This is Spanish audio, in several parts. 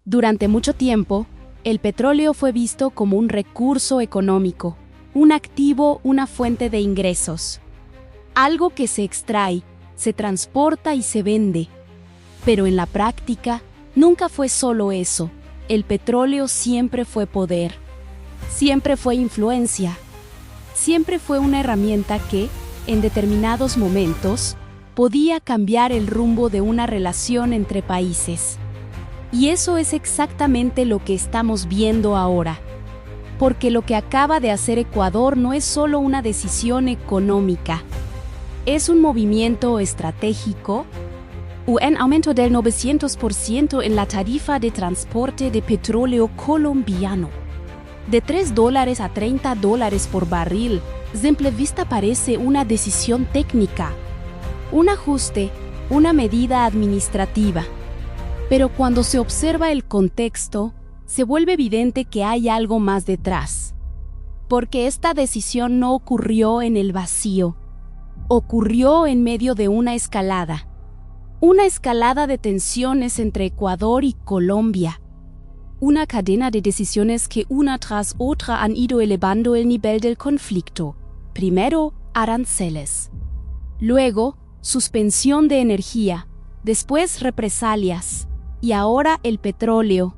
Durante mucho tiempo, el petróleo fue visto como un recurso económico, un activo, una fuente de ingresos. Algo que se extrae, se transporta y se vende. Pero en la práctica, nunca fue solo eso. El petróleo siempre fue poder. Siempre fue influencia. Siempre fue una herramienta que, en determinados momentos, podía cambiar el rumbo de una relación entre países. Y eso es exactamente lo que estamos viendo ahora. Porque lo que acaba de hacer Ecuador no es solo una decisión económica. Es un movimiento estratégico. UN aumento del 900% en la tarifa de transporte de petróleo colombiano. De $3 a $30 por barril, simple vista parece una decisión técnica. Un ajuste, una medida administrativa. Pero cuando se observa el contexto, se vuelve evidente que hay algo más detrás. Porque esta decisión no ocurrió en el vacío. Ocurrió en medio de una escalada. Una escalada de tensiones entre Ecuador y Colombia. Una cadena de decisiones que una tras otra han ido elevando el nivel del conflicto. Primero, aranceles. Luego, suspensión de energía. Después, represalias. Y ahora el petróleo.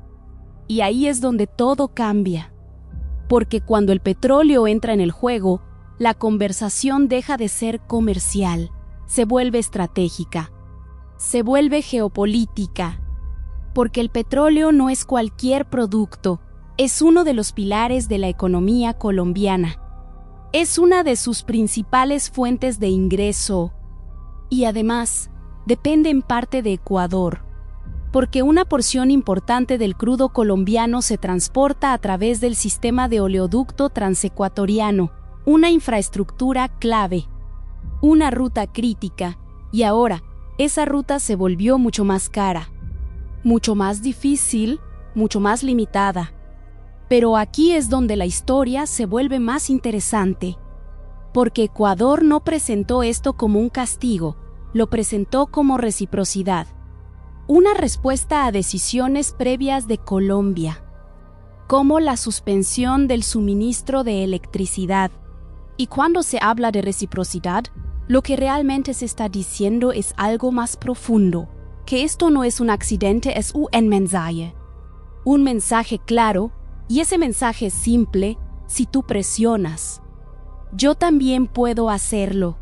Y ahí es donde todo cambia. Porque cuando el petróleo entra en el juego, la conversación deja de ser comercial, se vuelve estratégica, se vuelve geopolítica. Porque el petróleo no es cualquier producto, es uno de los pilares de la economía colombiana. Es una de sus principales fuentes de ingreso. Y además, depende en parte de Ecuador. Porque una porción importante del crudo colombiano se transporta a través del sistema de oleoducto transecuatoriano, una infraestructura clave, una ruta crítica, y ahora esa ruta se volvió mucho más cara, mucho más difícil, mucho más limitada. Pero aquí es donde la historia se vuelve más interesante, porque Ecuador no presentó esto como un castigo, lo presentó como reciprocidad. Una respuesta a decisiones previas de Colombia, como la suspensión del suministro de electricidad. Y cuando se habla de reciprocidad, lo que realmente se está diciendo es algo más profundo, que esto no es un accidente, es un mensaje. Un mensaje claro, y ese mensaje es simple, si tú presionas. Yo también puedo hacerlo.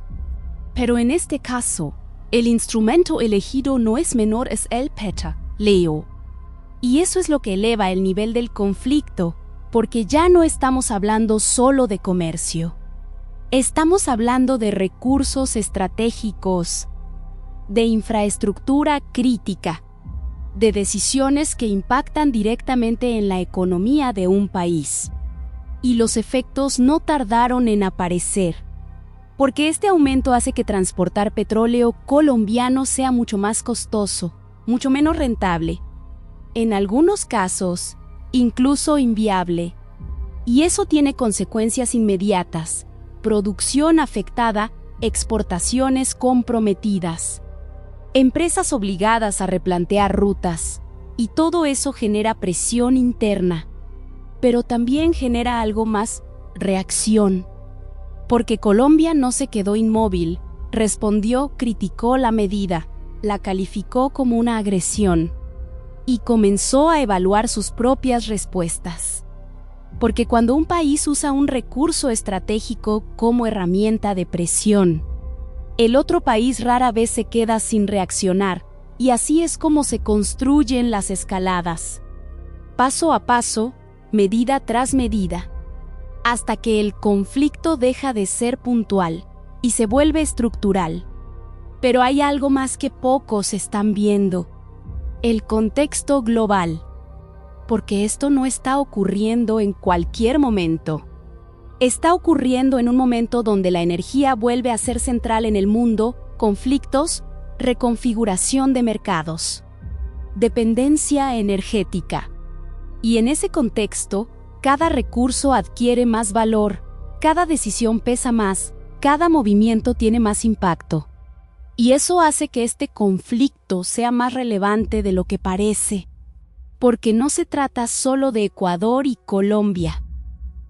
Pero en este caso, el instrumento elegido no es menor, es el petróleo. Y eso es lo que eleva el nivel del conflicto, porque ya no estamos hablando solo de comercio. Estamos hablando de recursos estratégicos, de infraestructura crítica, de decisiones que impactan directamente en la economía de un país. Y los efectos no tardaron en aparecer. Porque este aumento hace que transportar petróleo colombiano sea mucho más costoso, mucho menos rentable. En algunos casos, incluso inviable. Y eso tiene consecuencias inmediatas: producción afectada, exportaciones comprometidas, empresas obligadas a replantear rutas, y todo eso genera presión interna. Pero también genera algo más: reacción. Porque Colombia no se quedó inmóvil, respondió, criticó la medida, la calificó como una agresión y comenzó a evaluar sus propias respuestas. Porque cuando un país usa un recurso estratégico como herramienta de presión, el otro país rara vez se queda sin reaccionar, y así es como se construyen las escaladas. Paso a paso, medida tras medida, hasta que el conflicto deja de ser puntual y se vuelve estructural. Pero hay algo más que pocos están viendo: el contexto global. Porque esto no está ocurriendo en cualquier momento. Está ocurriendo en un momento donde la energía vuelve a ser central en el mundo, conflictos, reconfiguración de mercados, dependencia energética. Y en ese contexto, cada recurso adquiere más valor, cada decisión pesa más, cada movimiento tiene más impacto. Y eso hace que este conflicto sea más relevante de lo que parece. Porque no se trata solo de Ecuador y Colombia.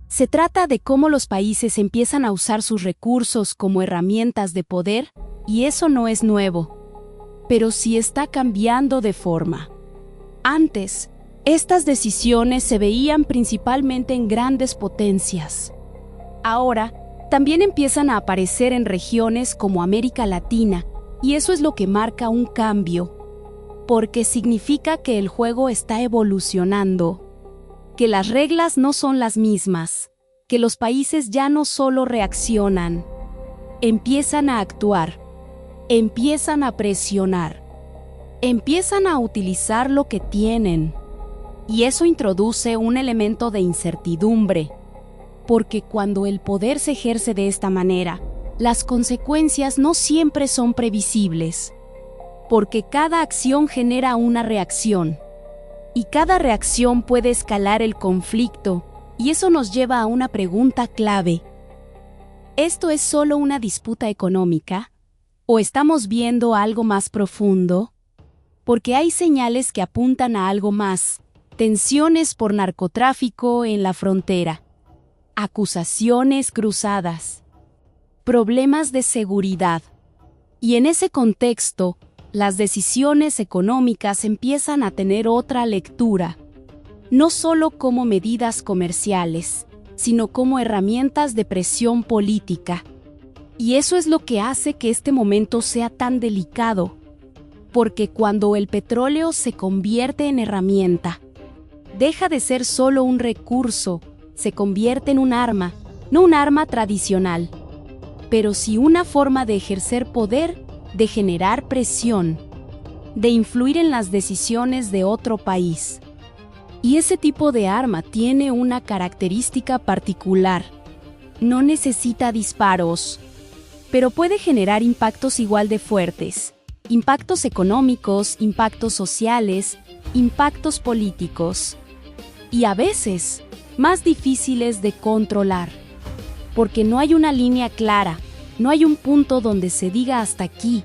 Se trata de cómo los países empiezan a usar sus recursos como herramientas de poder, y eso no es nuevo. Pero sí está cambiando de forma. Antes, estas decisiones se veían principalmente en grandes potencias. Ahora, también empiezan a aparecer en regiones como América Latina, y eso es lo que marca un cambio, porque significa que el juego está evolucionando, que las reglas no son las mismas, que los países ya no solo reaccionan, empiezan a actuar, empiezan a presionar, empiezan a utilizar lo que tienen. Y eso introduce un elemento de incertidumbre, porque cuando el poder se ejerce de esta manera, las consecuencias no siempre son previsibles, porque cada acción genera una reacción, y cada reacción puede escalar el conflicto, y eso nos lleva a una pregunta clave. ¿Esto es solo una disputa económica? ¿O estamos viendo algo más profundo? Porque hay señales que apuntan a algo más: tensiones por narcotráfico en la frontera, acusaciones cruzadas, problemas de seguridad. Y en ese contexto, las decisiones económicas empiezan a tener otra lectura, no solo como medidas comerciales, sino como herramientas de presión política. Y eso es lo que hace que este momento sea tan delicado, porque cuando el petróleo se convierte en herramienta, deja de ser solo un recurso, se convierte en un arma, no un arma tradicional, pero sí una forma de ejercer poder, de generar presión, de influir en las decisiones de otro país. Y ese tipo de arma tiene una característica particular: no necesita disparos, pero puede generar impactos igual de fuertes, impactos económicos, impactos sociales, impactos políticos, y a veces más difíciles de controlar, porque no hay una línea clara, no hay un punto donde se diga hasta aquí,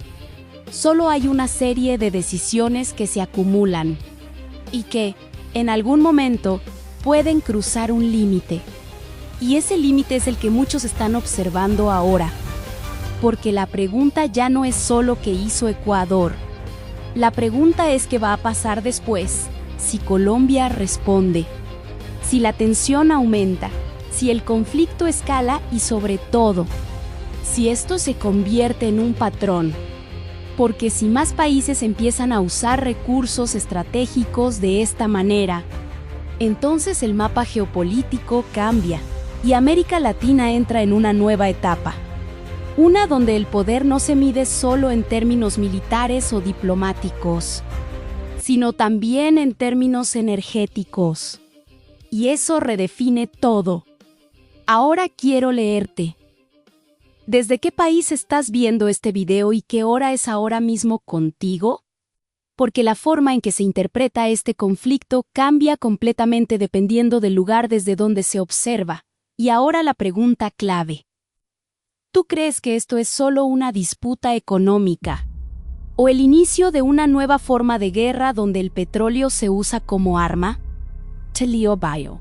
solo hay una serie de decisiones que se acumulan, y que, en algún momento, pueden cruzar un límite. Y ese límite es el que muchos están observando ahora, porque la pregunta ya no es solo qué hizo Ecuador. La pregunta es qué va a pasar después, si Colombia responde, si la tensión aumenta, si el conflicto escala y sobre todo, si esto se convierte en un patrón. Porque si más países empiezan a usar recursos estratégicos de esta manera, entonces el mapa geopolítico cambia y América Latina entra en una nueva etapa. Una donde el poder no se mide solo en términos militares o diplomáticos, sino también en términos energéticos. Y eso redefine todo. Ahora quiero leerte. ¿Desde qué país estás viendo este video y qué hora es ahora mismo contigo? Porque la forma en que se interpreta este conflicto cambia completamente dependiendo del lugar desde donde se observa. Y ahora la pregunta clave. ¿Tú crees que esto es solo una disputa económica? ¿O el inicio de una nueva forma de guerra donde el petróleo se usa como arma? Te lío bio.